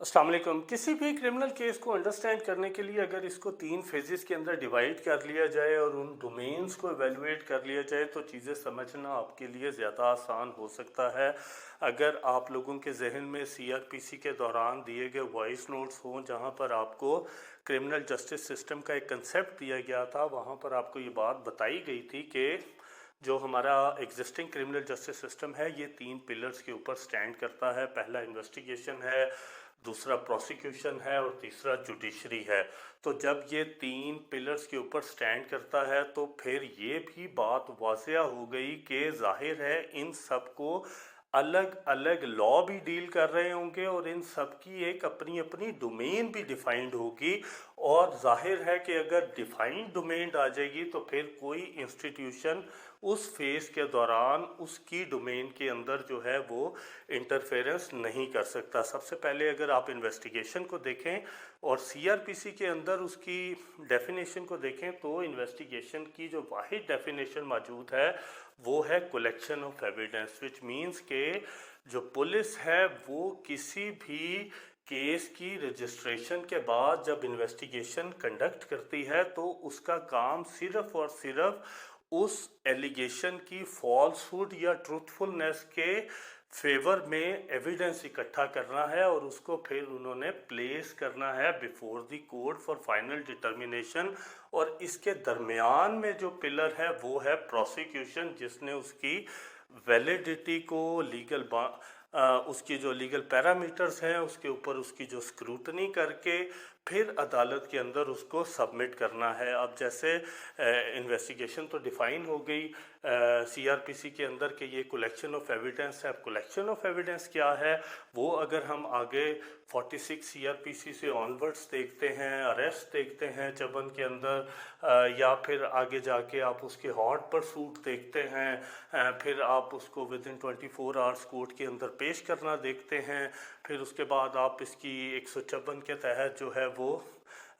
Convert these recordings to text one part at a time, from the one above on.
अस्सलाम वालेकुम। किसी भी क्रिमिनल केस को अंडरस्टैंड करने के लिए अगर इसको 3 फेजेस के अंदर डिवाइड कर लिया जाए और उन डोमेन्स को एवेलुएट कर लिया जाए तो चीज़ें समझना आपके लिए ज़्यादा आसान हो सकता है। अगर आप लोगों के जहन में सीआरपीसी के दौरान दिए गए वॉइस नोट्स हों जहां पर आपको क्रिमिनल जस्टिस सिस्टम का एक कंसेप्ट दिया गया था, वहां पर आपको ये बात बताई गई थी कि जो हमारा एग्जिस्टिंग क्रिमिनल जस्टिस सिस्टम है ये 3 पिलर्स के ऊपर स्टैंड करता है। पहला इन्वेस्टिगेशन है, दूसरा प्रोसिक्यूशन है और तीसरा जुडिशरी है। तो जब ये 3 पिलर्स के ऊपर स्टैंड करता है तो फिर ये भी बात वाज़िया हो गई कि जाहिर है इन सब को अलग अलग लॉ भी डील कर रहे होंगे और इन सब की एक अपनी अपनी डोमेन भी डिफाइंड होगी। और जाहिर है कि अगर डिफाइंड डोमेन आ जाएगी तो फिर कोई इंस्टीट्यूशन उस फेज़ के दौरान उसकी डोमेन के अंदर जो है वो इंटरफेरेंस नहीं कर सकता। सबसे पहले अगर आप इन्वेस्टिगेशन को देखें और सीआरपीसी के अंदर उसकी डेफिनेशन को देखें तो इन्वेस्टिगेशन की जो वाहिद डेफिनेशन मौजूद है वो है collection of evidence, which means के जो पुलिस है वो किसी भी केस की रजिस्ट्रेशन के बाद जब इन्वेस्टिगेशन कंडक्ट करती है तो उसका काम सिर्फ और सिर्फ उस एलिगेशन की फॉल्सहुड या ट्रूथफुलनेस के फेवर में एविडेंस इकट्ठा करना है और उसको फिर उन्होंने प्लेस करना है before the court for final determination. और इसके दरमियान में जो पिलर है वो है प्रोसिक्यूशन, जिसने उसकी वैलिडिटी को उसकी जो लीगल पैरामीटर्स हैं उसके ऊपर उसकी जो स्क्रूटनी करके फिर अदालत के अंदर उसको सबमिट करना है। अब जैसे इन्वेस्टिगेशन तो डिफ़ाइन हो गई सीआरपीसी के अंदर कि ये कलेक्शन ऑफ एविडेंस है। अब कलेक्शन ऑफ एविडेंस क्या है वो अगर हम आगे 46 सीआरपीसी से ऑनवर्ड्स देखते हैं, अरेस्ट देखते हैं चबन के अंदर, या फिर आगे जाके आप उसके हॉट परसूट देखते हैं, फिर आप उसको विद इन 24 आवर्स कोर्ट के अंदर पेश करना देखते हैं, फिर उसके बाद आप इसकी 156 के तहत जो है वो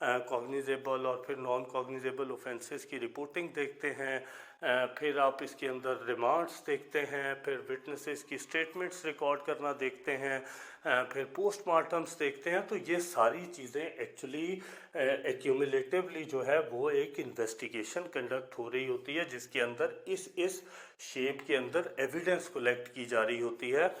कॉग्निजेबल और फिर नॉन कॉग्निजेबल ऑफेंसेस की रिपोर्टिंग देखते हैं, फिर आप इसके अंदर रिमांड्स देखते हैं, फिर विटनेसेस की स्टेटमेंट्स रिकॉर्ड करना देखते हैं, फिर पोस्टमार्टम्स देखते हैं। तो ये सारी चीज़ें एक्चुअली एक्यूमुलेटिवली जो है वो एक इन्वेस्टिगेशन कंडक्ट हो रही होती है जिसके अंदर इस शेप के अंदर एविडेंस कलेक्ट की जा रही होती है।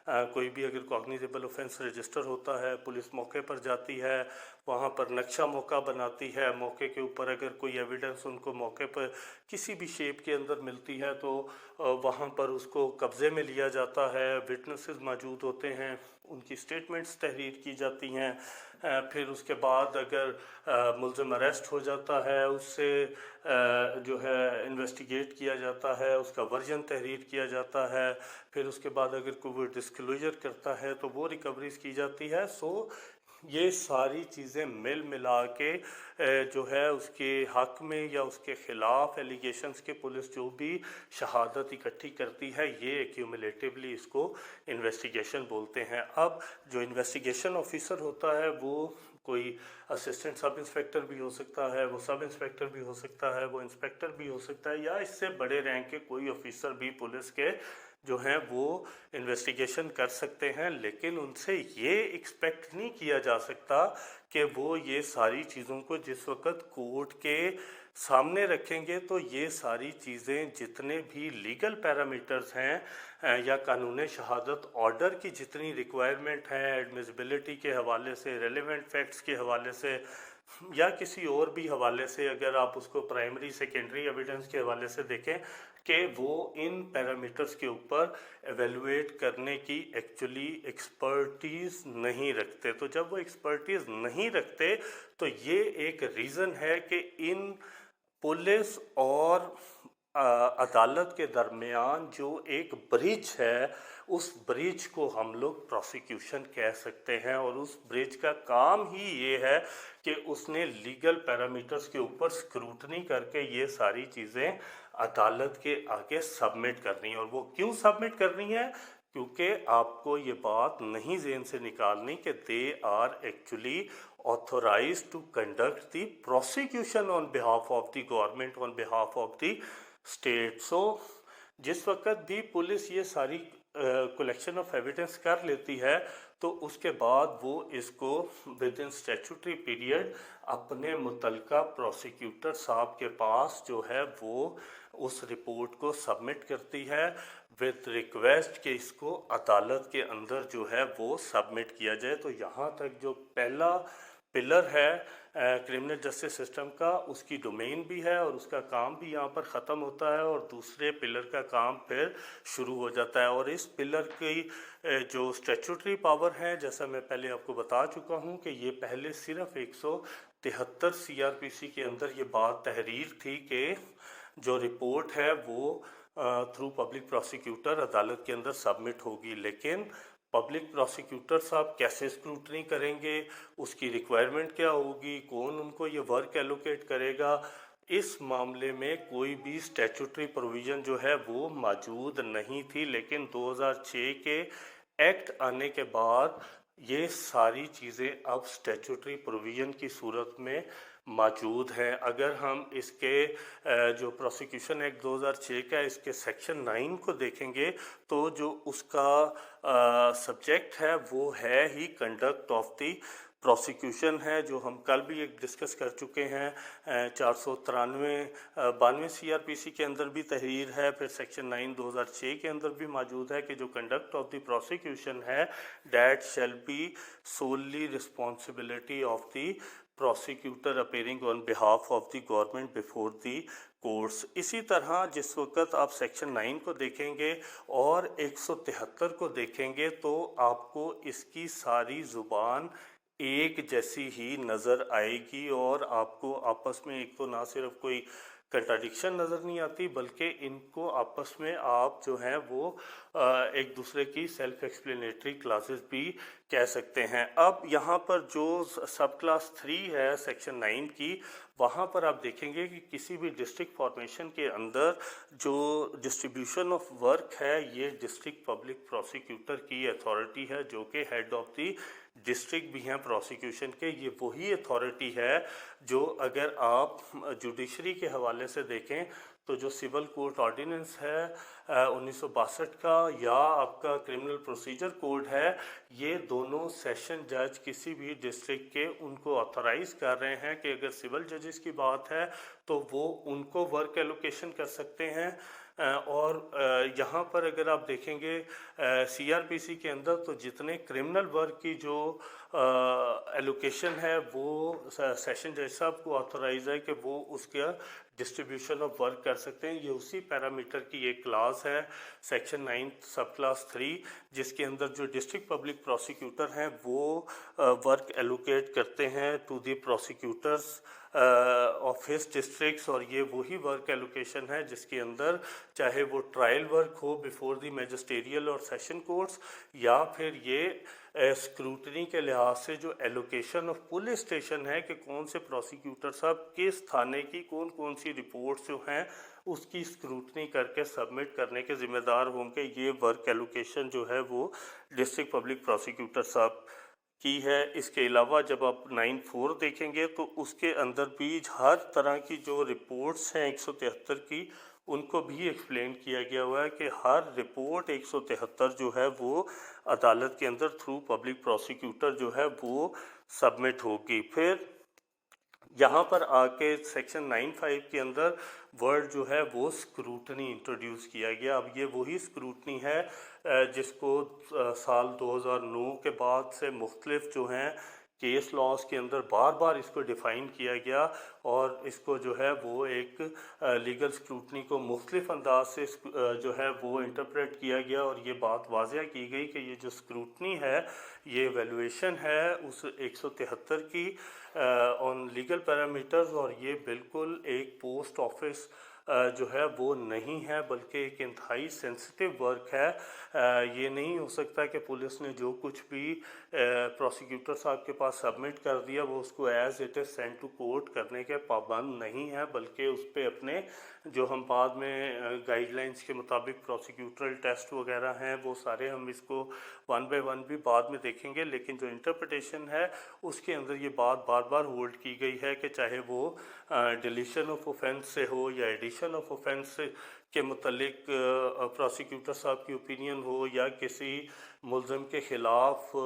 कोई भी अगर कॉग्निजेबल ऑफेंस रजिस्टर होता है, पुलिस मौके पर जाती है, वहाँ पर नक्शा मौका बनाती है, मौके के ऊपर अगर कोई एविडेंस उनको मौके पर किसी भी शेप के अंदर मिलती है तो वहाँ पर उसको कब्ज़े में लिया जाता है, विटनेसेस मौजूद होते हैं, उनकी स्टेटमेंट्स तहरीर की जाती हैं, फिर उसके बाद अगर मुलज़िम अरेस्ट हो जाता है उससे जो है इन्वेस्टिगेट किया जाता है, उसका वर्जन तहरीर किया जाता है, फिर उसके बाद अगर कोई डिस्क्लोजर करता है तो वो रिकवरीज की जाती है। सो ये सारी चीज़ें मिल मिला के जो है उसके हक़ में या उसके ख़िलाफ़ एलिगेशंस के पुलिस जो भी शहादत इकट्ठी करती है ये एक्यूमुलेटिवली इसको इन्वेस्टिगेशन बोलते हैं। अब जो इन्वेस्टिगेशन ऑफिसर होता है वो कोई असिस्टेंट सब इंस्पेक्टर भी हो सकता है, वो सब इंस्पेक्टर भी हो सकता है, वो इंस्पेक्टर भी हो सकता है, या इससे बड़े रैंक के कोई ऑफिसर भी पुलिस के जो हैं वो इन्वेस्टिगेशन कर सकते हैं। लेकिन उनसे ये एक्सपेक्ट नहीं किया जा सकता कि वो ये सारी चीज़ों को जिस वक्त कोर्ट के सामने रखेंगे तो ये सारी चीज़ें जितने भी लीगल पैरामीटर्स हैं या कानून शहादत ऑर्डर की जितनी रिक्वायरमेंट है एडमिसिबिलिटी के हवाले से, रेलेवेंट फैक्ट्स के हवाले से या किसी और भी हवाले से, अगर आप उसको प्राइमरी सेकेंडरी एविडेंस के हवाले से देखें कि वो इन पैरामीटर्स के ऊपर एवेलुएट करने की एक्चुअली एक्सपर्टीज़ नहीं रखते। तो जब वो एक्सपर्टीज़ नहीं रखते तो ये एक रीज़न है कि इन पुलिस और अदालत के दरमियान जो एक ब्रिज है उस ब्रिज को हम लोग प्रोसिक्यूशन कह सकते हैं। और उस ब्रिज का काम ही ये है कि उसने लीगल पैरामीटर्स के ऊपर स्क्रूटनी करके ये सारी चीज़ें अदालत के आगे सबमिट करनी है। और वो क्यों सबमिट करनी है? क्योंकि आपको ये बात नहीं ज़हन से निकालनी कि they are actually authorized to conduct the prosecution on behalf of the government, on behalf of the state. So जिस वक्त भी पुलिस ये सारी कलेक्शन ऑफ एविडेंस कर लेती है तो उसके बाद वो इसको विद इन स्टैट्यूटरी पीरियड अपने मुतलका प्रोसिक्यूटर साहब के पास जो है वो उस रिपोर्ट को सबमिट करती है विद रिक्वेस्ट कि इसको अदालत के अंदर जो है वो सबमिट किया जाए। तो यहाँ तक जो पहला पिलर है क्रिमिनल जस्टिस सिस्टम का, उसकी डोमेन भी है और उसका काम भी यहाँ पर ख़त्म होता है और दूसरे पिलर का काम फिर शुरू हो जाता है। और इस पिलर की जो स्टैट्यूटरी पावर है, जैसा मैं पहले आपको बता चुका हूँ कि ये पहले सिर्फ 173 CRPC के अंदर ये बात तहरीर थी कि जो रिपोर्ट है वो थ्रू पब्लिक प्रोसिक्यूटर अदालत के अंदर सबमिट होगी, लेकिन पब्लिक प्रोसिक्यूटर साहब कैसे स्क्रूटनी करेंगे, उसकी रिक्वायरमेंट क्या होगी, कौन उनको ये वर्क एलोकेट करेगा, इस मामले में कोई भी स्टैट्यूटरी प्रोविज़न जो है वो मौजूद नहीं थी। लेकिन 2006 के एक्ट आने के बाद ये सारी चीज़ें अब स्टैट्यूटरी प्रोविज़न की सूरत में मौजूद हैं। अगर हम इसके जो प्रोसिक्यूशन एक्ट 2006 का इसके सेक्शन 9 को देखेंगे तो जो उसका सब्जेक्ट है वो है ही कंडक्ट ऑफ द प्रोसिक्यूशन है, जो हम कल भी एक डिस्कस कर चुके हैं। 493 CRPC के अंदर भी तहरीर है, फिर सेक्शन 9 2006 के अंदर भी मौजूद है कि जो कंडक्ट ऑफ द प्रोसिक्यूशन है that shall be solely responsibility of the prosecutor appearing on behalf of the government before the courts. इसी तरह जिस वक्त आप सेक्शन 9 को देखेंगे और 173 को देखेंगे तो आपको इसकी सारी ज़ुबान एक जैसी ही नज़र आएगी और आपको आपस में एक तो ना सिर्फ कोई कंट्राडिक्शन नज़र नहीं आती बल्कि इनको आपस में आप जो हैं वो एक दूसरे की सेल्फ एक्सप्लेनेटरी क्लासेस भी कह सकते हैं। अब यहाँ पर जो सब क्लास 3 है सेक्शन 9 की, वहाँ पर आप देखेंगे कि किसी भी डिस्ट्रिक्ट फॉर्मेशन के अंदर जो डिस्ट्रीब्यूशन ऑफ वर्क है ये डिस्ट्रिक्ट पब्लिक प्रोसिक्यूटर की अथॉरिटी है, जो कि हेड ऑफ दी डिस्ट्रिक्ट भी हैं प्रोसिक्यूशन के। ये वही अथॉरिटी है जो अगर आप जुडिशरी के हवाले से देखें तो जो सिविल कोर्ट ऑर्डिनेंस है 1962 का या आपका क्रिमिनल प्रोसीजर कोड है, ये दोनों सेशन जज किसी भी डिस्ट्रिक्ट के उनको ऑथराइज कर रहे हैं कि अगर सिविल जजेस की बात है तो वो उनको वर्क एलोकेशन कर सकते हैं। और यहाँ पर अगर आप देखेंगे CRPC के अंदर तो जितने क्रिमिनल वर्क की जो एलोकेशन है वो सेशन जज साहब को ऑथराइज है कि वो उसका डिस्ट्रीब्यूशन ऑफ वर्क कर सकते हैं। ये उसी पैरामीटर की एक क्लास है सेक्शन 9 सब क्लास 3, जिसके अंदर जो डिस्ट्रिक्ट पब्लिक प्रोसिक्यूटर हैं वो वर्क एलोकेट करते हैं to the prosecutors of his districts. और ये वही वर्क एलोकेशन है जिसके अंदर चाहे वो ट्रायल वर्क हो बिफोर द मैजिस्ट्रियल और सेशन कोर्ट्स या फिर ये स्क्रूटनी के लिहाज से जो एलोकेशन ऑफ पुलिस स्टेशन है कि कौन से प्रोसिक्यूटर साहब किस थाने की कौन कौन सी रिपोर्ट्स जो हैं उसकी स्क्रूटनी करके सबमिट करने के ज़िम्मेदार होंगे। ये वर्क एलोकेशन जो है वो डिस्ट्रिक्ट पब्लिक प्रोसिक्यूटर साहब की है। इसके अलावा जब आप 9(4) देखेंगे तो उसके अंदर भी हर तरह की जो रिपोर्ट्स हैं 173 की उनको भी एक्सप्लेन किया गया हुआ है कि हर रिपोर्ट 173 जो है वो अदालत के अंदर थ्रू पब्लिक प्रोसिक्यूटर जो है वो सबमिट होगी। फिर यहाँ पर आके सेक्शन 9(5) के अंदर वर्ड जो है वो स्क्रूटनी इंट्रोड्यूस किया गया। अब ये वही स्क्रूटनी है जिसको साल 2009 के बाद से मुख्तलिफ जो हैं केस लॉस के अंदर बार बार इसको डिफ़ाइन किया गया और इसको जो है वो एक लीगल स्क्रूटनी को मुख्तलिफ अंदाज से जो है वो इंटरप्रेट किया गया और ये बात वाज़ह की गई कि ये जो स्क्रूटनी है ये वैल्यूएशन है उस 173 की ऑन लीगल पैरामीटर्स, और ये बिल्कुल एक पोस्ट ऑफिस जो है वो नहीं है बल्कि एक इंतहाई सेंसिटिव वर्क है। ये नहीं हो सकता कि पुलिस ने जो कुछ भी प्रोसिक्यूटर साहब के पास सबमिट कर दिया वो उसको as it is send to court करने के पाबंद नहीं है, बल्कि उस पर अपने जो हम बाद में गाइडलाइंस के मुताबिक प्रोसिक्यूटरल टेस्ट वगैरह हैं वो सारे हम इसको 1 बाय 1 भी बाद में देखेंगे। लेकिन जो इंटरप्रिटेशन है उसके अंदर ये बात बार बार होल्ड की गई है कि चाहे वो डिलीशन ऑफ ऑफेंस से हो या एडिशन क्वालिफिकेशन ऑफ ऑफेंस के मुतलिक प्रोसिक्यूटर साहब की ओपिनियन हो, या किसी मुलज़म के ख़िलाफ़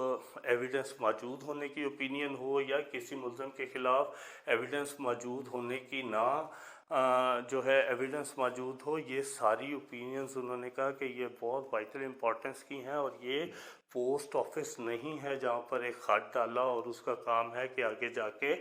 एविडेंस मौजूद होने की ओपिनियन हो, या किसी मुलज़म के ख़िलाफ़ एविडेंस मौजूद होने की ना जो है एविडेंस मौजूद हो, ये सारी ओपिनियंस उन्होंने कहा कि ये बहुत वाइटल इम्पोर्टेंस की हैं और ये पोस्ट ऑफिस नहीं है जहाँ पर एक ख़त डाला और उसका काम है कि आगे जाके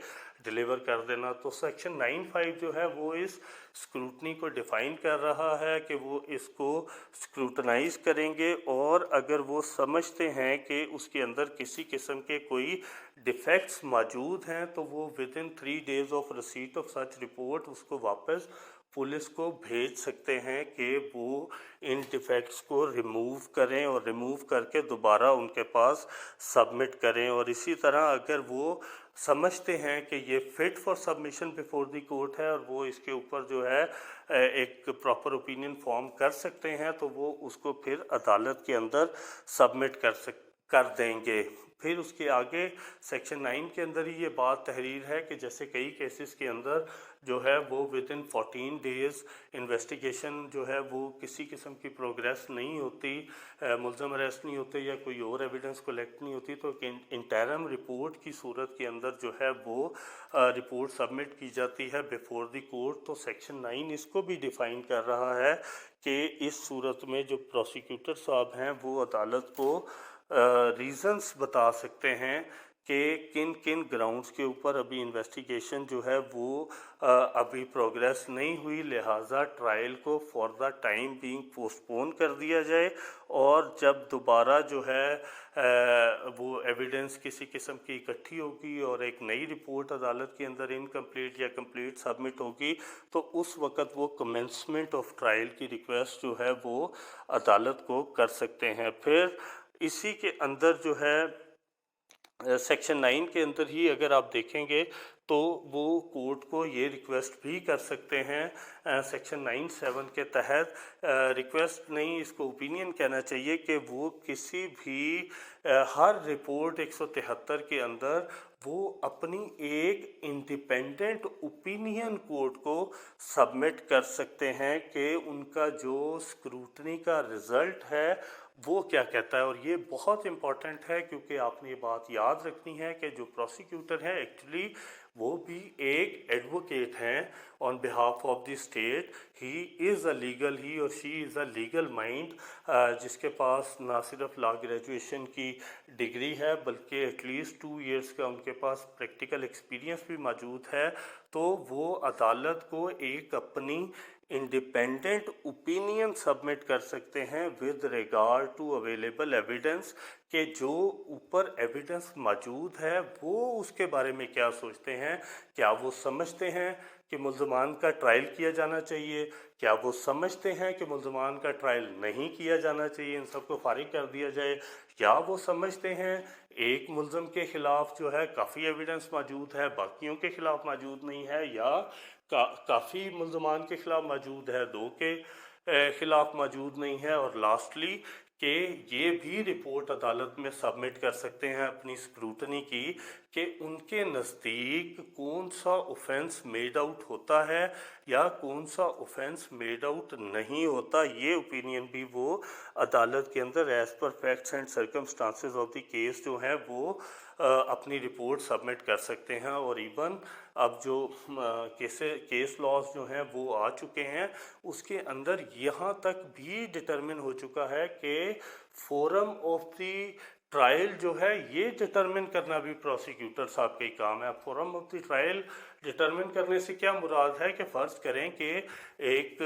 डिलीवर कर देना। तो सेक्शन 9(5) जो है वो इस स्क्रूटनी को डिफ़ाइन कर रहा है कि वो इसको स्क्रूटनाइज़ करेंगे, और अगर वो समझते हैं कि उसके अंदर किसी किस्म के कोई डिफेक्ट्स मौजूद हैं तो वो within 3 days of receipt of such report उसको वापस पुलिस को भेज सकते हैं कि वो इन डिफेक्ट्स को रिमूव करें और रिमूव करके दोबारा उनके पास सबमिट करें। और इसी तरह अगर वो समझते हैं कि ये fit for submission before the court है और वो इसके ऊपर जो है एक प्रॉपर ओपिनियन फॉर्म कर सकते हैं, तो वो उसको फिर अदालत के अंदर सबमिट कर देंगे। फिर उसके आगे सेक्शन 9 के अंदर ही ये बात तहरीर है कि जैसे कई केसेस के अंदर जो है वो विदिन 14 days इन्वेस्टिगेशन जो है वो किसी किस्म की प्रोग्रेस नहीं होती, मुलज़म अरेस्ट नहीं होते या कोई और एविडेंस कलेक्ट नहीं होती, तो इंटरम रिपोर्ट की सूरत के अंदर जो है वो रिपोर्ट सबमिट की जाती है बिफोर द कोर्ट। तो सेक्शन 9 इसको भी डिफ़ाइन कर रहा है कि इस सूरत में जो प्रोसिक्यूटर साहब हैं वो अदालत को रीज़न्स बता सकते हैं कि किन किन ग्राउंड्स के ऊपर अभी इन्वेस्टिगेशन जो है वो अभी प्रोग्रेस नहीं हुई, लिहाजा ट्रायल को for the time being postpone कर दिया जाए, और जब दोबारा जो है वो एविडेंस किसी किस्म की इकट्ठी होगी और एक नई रिपोर्ट अदालत के अंदर इनकम्प्लीट या कंप्लीट सबमिट होगी, तो उस वक़्त वो कमेंसमेंट ऑफ ट्रायल की रिक्वेस्ट जो है वो अदालत को कर सकते हैं। फिर इसी के अंदर जो है सेक्शन 9 के अंदर ही अगर आप देखेंगे तो वो कोर्ट को ये रिक्वेस्ट भी कर सकते हैं सेक्शन 9(7) के तहत, रिक्वेस्ट नहीं इसको ओपिनियन कहना चाहिए, कि वो किसी भी हर रिपोर्ट 173 के अंदर वो अपनी एक इंडिपेंडेंट ओपिनियन कोर्ट को सबमिट कर सकते हैं कि उनका जो स्क्रूटनी का रिज़ल्ट है वो क्या कहता है। और ये बहुत इम्पॉर्टेंट है क्योंकि आपने ये बात याद रखनी है कि जो प्रोसिक्यूटर है एक्चुअली वो भी एक एडवोकेट हैं on behalf of the state. He और she is a legal mind जिसके पास ना सिर्फ लॉ ग्रेजुएशन की डिग्री है बल्कि एटलीस्ट 2 years का उनके पास प्रैक्टिकल एक्सपीरियंस भी मौजूद है। तो वो अदालत को एक अपनी इंडिपेंडेंट ओपिनियन सबमिट कर सकते हैं with regard to available evidence, कि जो ऊपर एविडेंस मौजूद है वो उसके बारे में क्या सोचते हैं। क्या वो समझते हैं कि मुल्ज़मान का ट्रायल किया जाना चाहिए, क्या वो समझते हैं कि मुल्ज़मान का ट्रायल नहीं किया जाना चाहिए, इन सबको फारिग कर दिया जाए, या वो समझते हैं एक मुल्ज़म के ख़िलाफ़ जो है काफ़ी एविडेंस मौजूद है बाकियों के ख़िलाफ़ मौजूद नहीं है, या काफ़ी मुल्ज़मान के ख़िलाफ़ मौजूद है 2 के ख़िलाफ़ मौजूद नहीं है। और लास्टली कि ये भी रिपोर्ट अदालत में सबमिट कर सकते हैं अपनी स्क्रूटनी की कि उनके नज़दीक कौन सा ऑफेंस मेड आउट होता है या कौन सा ऑफेंस मेड आउट नहीं होता। ये ओपिनियन भी वो अदालत के अंदर as per facts and circumstances of the case जो है वो अपनी रिपोर्ट सबमिट कर सकते हैं। और इवन अब जो केस लॉज जो हैं वो आ चुके हैं उसके अंदर यहाँ तक भी डिटरमिन हो चुका है कि फोरम ऑफ द ट्रायल जो है ये डिटरमिन करना भी प्रोसिक्यूटर साहब का ही काम है। Forum of the trial determine करने से क्या मुराद है कि फ़र्ज़ करें कि एक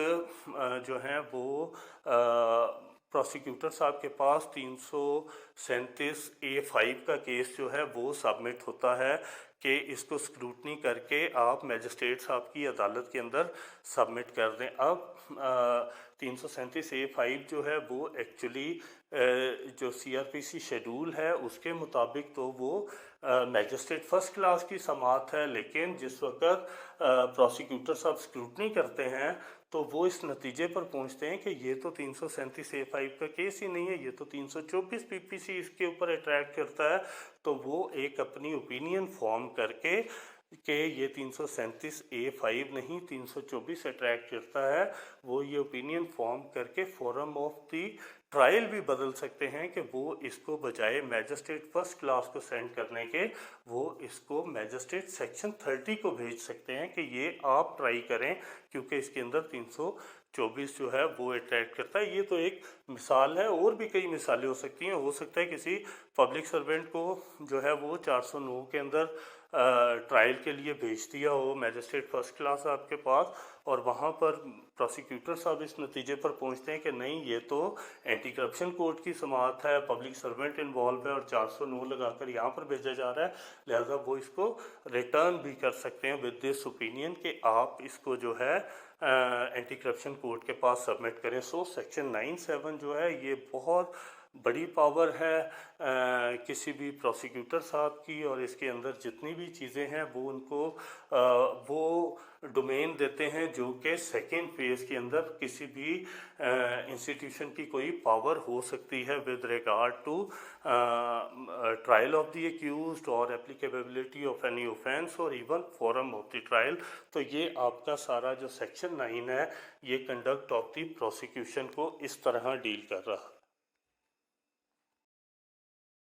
जो है वो प्रोसिक्यूटर साहब के पास 337A(5) का केस जो है वो सबमिट होता है कि इसको स्क्रूटनी करके आप मैजिस्ट्रेट साहब की अदालत के अंदर सबमिट कर दें। अब 337A(5) जो है वो एक्चुअली जो CRPC शेड्यूल है उसके मुताबिक तो वो मैजिस्ट्रेट फर्स्ट क्लास की समाअत है, लेकिन जिस वक्त प्रोसिक्यूटर साहब स्क्रूटनी करते हैं तो वो इस नतीजे पर पहुंचते हैं कि ये तो 337A(5) का केस ही नहीं है, ये तो 324 PPC इसके ऊपर अट्रैक्ट करता है। तो वो एक अपनी ओपिनियन फॉर्म करके कि ये 337A5 नहीं 324 अट्रैक्ट करता है, वो ये ओपिनियन फॉर्म करके फोरम ऑफ दी ट्रायल भी बदल सकते हैं कि वो इसको बजाय मैजिस्ट्रेट फर्स्ट क्लास को सेंड करने के वो इसको मैजिस्ट्रेट सेक्शन 30 को भेज सकते हैं कि ये आप ट्राई करें, क्योंकि इसके अंदर 324 जो है वो अट्रैक्ट करता है। ये तो एक मिसाल है, और भी कई मिसालें हो सकती हैं। हो सकता है किसी पब्लिक सर्वेंट को जो है वो 409 के अंदर ट्रायल के लिए भेज दिया हो मैजिस्ट्रेट फर्स्ट क्लास आपके पास, और वहाँ पर प्रोसिक्यूटर साहब इस नतीजे पर पहुँचते हैं कि नहीं ये तो एंटी करप्शन कोर्ट की समाअत है, पब्लिक सर्वेंट इन्वॉल्व है और 409 लगाकर यहाँ पर भेजा जा रहा है, लिहाजा वो इसको रिटर्न भी कर सकते हैं विद दिस ओपिनियन कि आप इसको जो है एंटी करप्शन कोर्ट के पास सबमिट करें। सो सेक्शन 97 जो है ये बहुत बड़ी पावर है किसी भी प्रोसिक्यूटर साहब की, और इसके अंदर जितनी भी चीज़ें हैं वो उनको वो डोमेन देते हैं जो कि सेकेंड फेज़ के अंदर किसी भी इंस्टीट्यूशन की कोई पावर हो सकती है with regard to trial of the accused और एप्लीकेबिलिटी ऑफ एनी ऑफेंस और even forum of the trial. तो ये आपका सारा जो सेक्शन 9 है ये कंडक्ट ऑफ द प्रोसिक्यूशन को इस तरह डील कर रहा है।